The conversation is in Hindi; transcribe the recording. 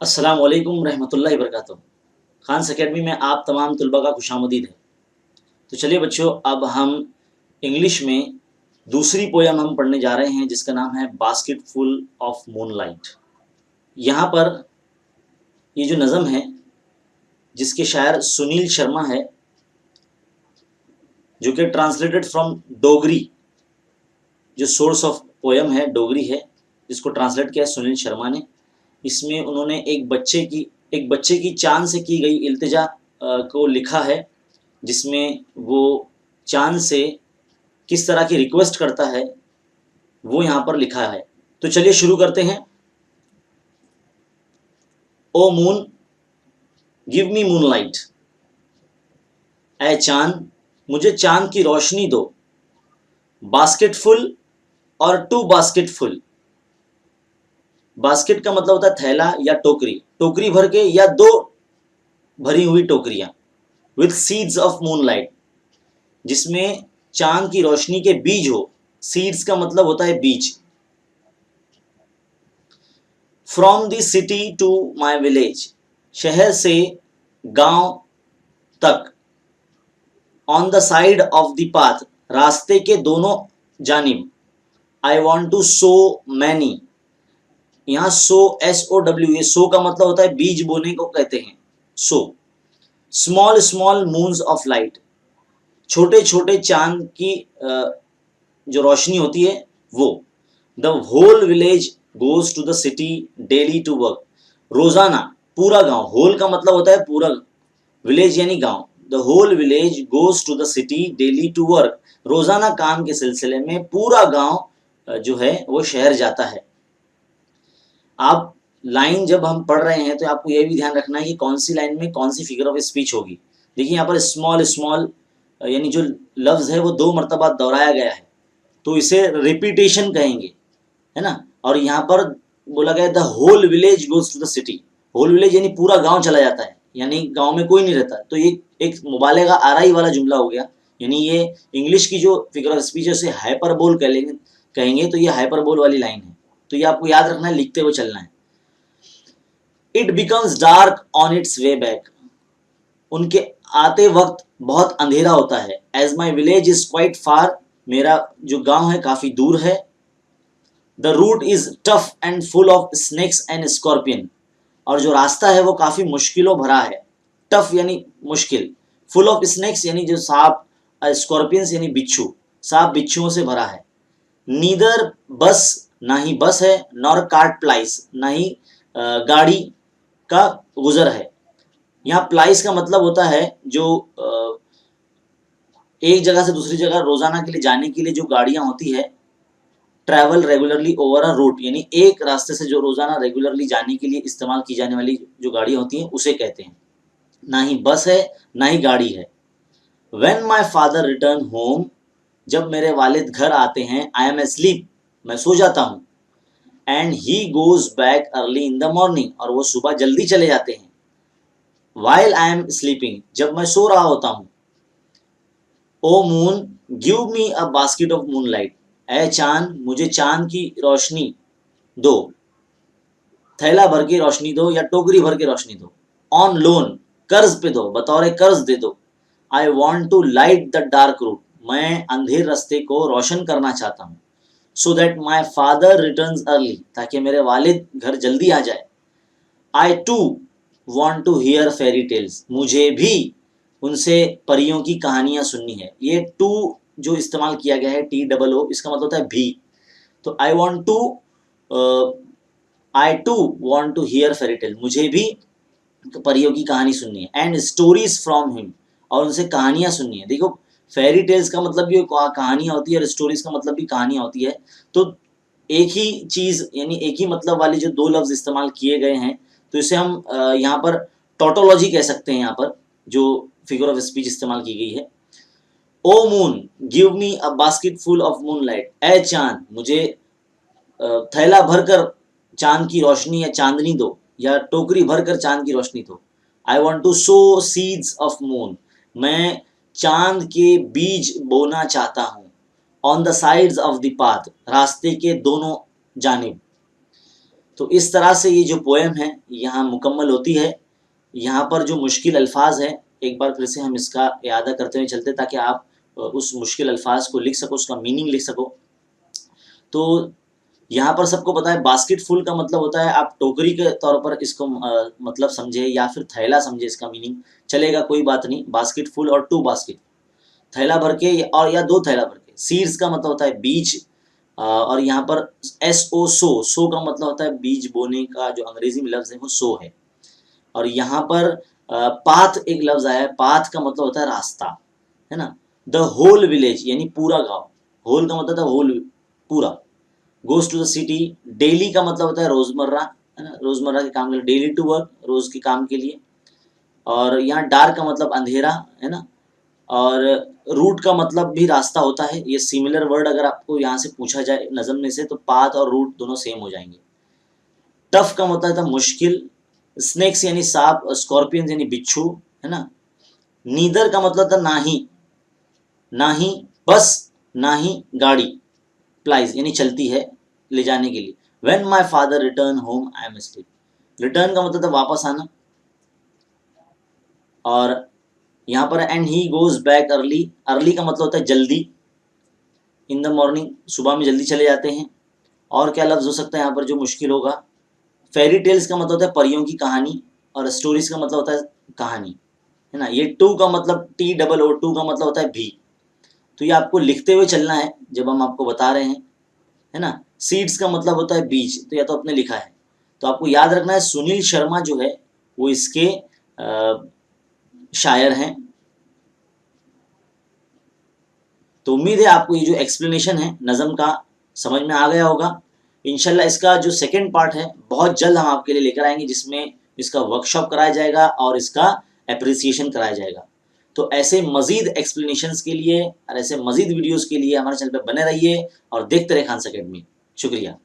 अस्सलाम वालेकुम रहमतुल्लाहि वबरकातुहू। खान्स अकेडमी में आप तमाम तलबा का खुशामदीद है। तो चलिए बच्चों, अब हम इंग्लिश में दूसरी पोयम हम पढ़ने जा रहे हैं जिसका नाम है बास्केट फुल ऑफ मूनलाइट। यहाँ पर ये जो नज़म है जिसके शायर सुनील शर्मा है, जो कि ट्रांसलेटेड फ्रॉम डोगरी, जो सोर्स ऑफ पोयम है डोगरी है, जिसको ट्रांसलेट किया है सुनील शर्मा ने। इसमें उन्होंने एक बच्चे की चाँद से की गई इल्तिजा को लिखा है, जिसमें वो चाँद से किस तरह की रिक्वेस्ट करता है वो यहाँ पर लिखा है। तो चलिए शुरू करते हैं। O moon give me moonlight, ऐ चाँद मुझे चाँद की रोशनी दो। बास्केट फुल और टू बास्केट फुल। बास्केट का मतलब होता है थैला या टोकरी, टोकरी भर के या दो भरी हुई टोकरियां। विथ सीड्स ऑफ मूनलाइट, जिसमें चांद की रोशनी के बीज हो। सीड्स का मतलब होता है बीज। From the city to my village, शहर से गांव तक। On the side of the path, रास्ते के दोनों जानिब। I want to sow many, यहाँ सो SOW, ये सो का मतलब होता है बीज बोने को कहते हैं, sow. Small small moons of light, छोटे छोटे चांद की जो रोशनी होती है वो। The whole village goes to the city daily to work, रोजाना पूरा गांव। होल का मतलब होता है पूरा, विलेज यानी गांव। The whole village goes to the city daily to work, रोजाना काम के सिलसिले में पूरा गांव जो है वो शहर जाता है। आप लाइन जब हम पढ़ रहे हैं तो आपको यह भी ध्यान रखना है कि कौन सी लाइन में कौन सी फिगर ऑफ स्पीच होगी। देखिए यहाँ पर स्मॉल स्मॉल यानी जो लफ्ज है वो 2 मरतबा दोहराया गया है, तो इसे रिपीटेशन कहेंगे, है ना। और यहाँ पर बोला गया the whole village goes to the city. Whole village यानी पूरा गांव चला जाता है, यानी गांव में कोई नहीं रहता। तो ये एक मुबालगा आराई वाला जुमला हो गया, यानी ये इंग्लिश की जो फिगर ऑफ स्पीच है उसे हाइपरबोल कहेंगे, तो ये हाइपरबोल वाली लाइन है। तो ये आपको याद रखना है, लिखते हुए चलना है। It becomes dark on its way back, उनके आते वक्त बहुत अंधेरा होता है। As my village is quite far, मेरा जो गांव है काफी दूर है। The route is tough and full of snakes and scorpion, और जो रास्ता है वो काफी मुश्किलों भरा है। टफ यानी मुश्किल, फुल ऑफ स्नेक्स यानी जो सांप, स्कॉर्पियंस यानी बिच्छू, सांप बिच्छुओं से भरा है। नीदर बस, ना ही बस है, नॉर कार्ट प्लाइस, ना ही गाड़ी का गुजर है। यहाँ प्लाइस का मतलब होता है जो एक जगह से दूसरी जगह रोजाना के लिए जाने के लिए जो गाड़ियां होती है। Travel regularly over a route, यानी एक रास्ते से जो रोजाना रेगुलरली जाने के लिए इस्तेमाल की जाने वाली जो गाड़ियां होती हैं उसे कहते हैं। ना ही बस है ना ही गाड़ी है। When my father return home, जब मेरे वालिद घर आते हैं। आई एम एस्लीप, मैं सो जाता हूँ। And he goes back early in the morning, और वो सुबह जल्दी चले जाते हैं। वाइल आई एम स्लीपिंग, जब मैं सो रहा होता हूँ। O moon give me a basket of moonlight, ऐ चांद मुझे चांद की रोशनी दो। थैला भर के रोशनी दो या टोकरी भर के रोशनी दो। ऑन लोन, कर्ज पे दो, बतौर कर्ज दे दो। I want to light the dark route, मैं अंधेर रास्ते को रोशन करना चाहता हूँ। So that my father returns early, ताकि मेरे वालिद घर जल्दी आ जाए। I too want to hear fairy tales, मुझे भी उनसे परियों की कहानियां सुननी है। ये टू जो इस्तेमाल किया गया है TOO, इसका मतलब होता है भी। तो I too want to hear fairy tale, मुझे भी परियों की कहानी सुननी है। एंड स्टोरीज फ्रॉम हिम, और उनसे कहानियां सुननी है। देखो फेरी टेल्स का मतलब भी कहानियां होती है और स्टोरीज का मतलब भी कहानियां होती है। तो एक ही चीज यानी एक ही मतलब वाली जो 2 लफ्ज इस्तेमाल किए गए हैं, तो इसे हम यहाँ पर टोटोलॉजी कह सकते हैं। यहाँ पर जो फिगर ऑफ स्पीच इस्तेमाल की गई है। O moon give me a basket full of moonlight, ऐ चांद मुझे थैला भरकर चांद की रोशनी या चांदनी दो, या टोकरी भरकर चांद की रोशनी दो। I want to sow seeds of moon, मैं चांद के बीज बोना चाहता हूँ। On the sides of the path, रास्ते के दोनों जानिब। तो इस तरह से ये जो पोएम है यहाँ मुकम्मल होती है। यहाँ पर जो मुश्किल अल्फाज है, एक बार फिर से हम इसका यादा करते हुए चलते ताकि आप उस मुश्किल अल्फाज को लिख सको, उसका मीनिंग लिख सको। तो यहाँ पर सबको पता है बास्केट फुल का मतलब होता है, आप टोकरी के तौर पर इसको मतलब समझे या फिर थैला समझे, इसका मीनिंग चलेगा, कोई बात नहीं। बास्केट फुल और 2 बास्केट, थैला भर के और या 2 थैला भर के। सीड्स का मतलब होता है बीज, और यहाँ पर SO सो का मतलब होता है बीज बोने का, जो अंग्रेजी में लफ्ज़ है वो सो है। और यहाँ पर पाथ एक लफ्ज़ आया है, पाथ का मतलब होता है रास्ता, है ना। द होल विलेज यानी पूरा गाँव, होल का मतलब था होल, पूरा। Goes to the city, daily का मतलब होता है रोज़मर्रा, है ना, रोज़मर्रा के काम के लिए, डेली टू वर्क, रोज़ के काम के लिए। और यहाँ डार्क का मतलब अंधेरा, है ना। और रूट का मतलब भी रास्ता होता है। ये सिमिलर वर्ड अगर आपको यहाँ से पूछा जाए नज़म में से, तो पाथ और रूट दोनों सेम हो जाएंगे। टफ का मतलब था मुश्किल, स्नेक्स यानी सांप, स्कॉर्पियंस यानी बिच्छू, है ना। नीदर का मतलब था ना ही, ना ही बस, ना ही गाड़ी, प्लाइज यानी चलती है ले जाने के लिए। When my father return home I am asleep, return का मतलब था वापस आना। और यहाँ पर and he goes back early, early का मतलब होता है जल्दी, इन द मॉर्निंग, सुबह में जल्दी चले जाते हैं। और क्या लफ्ज़ हो सकता है यहाँ पर जो मुश्किल होगा? फेरी टेल्स का मतलब होता है परियों की कहानी, और स्टोरीज का मतलब होता है कहानी, है ना। ये टू का मतलब TOO का मतलब होता है भी। तो ये आपको लिखते हुए चलना है जब हम आपको बता रहे हैं, है ना। सीड्स का मतलब होता है बीज, तो या तो आपने लिखा है, तो आपको याद रखना है सुनील शर्मा जो है वो इसके शायर हैं। तो उम्मीद है आपको ये जो एक्सप्लेनेशन है नज़म का समझ में आ गया होगा। इंशाल्लाह इसका जो सेकंड पार्ट है बहुत जल्द हम आपके लिए लेकर आएंगे, जिसमें इसका वर्कशॉप कराया जाएगा और इसका एप्रिसिएशन कराया जाएगा। तो ऐसे मज़ीद एक्सप्लेनेशंस के लिए और ऐसे मज़ीद वीडियोज़ के लिए हमारे चैनल पर बने रहिए और देखते रहे खान्स अकेडमी। शुक्रिया।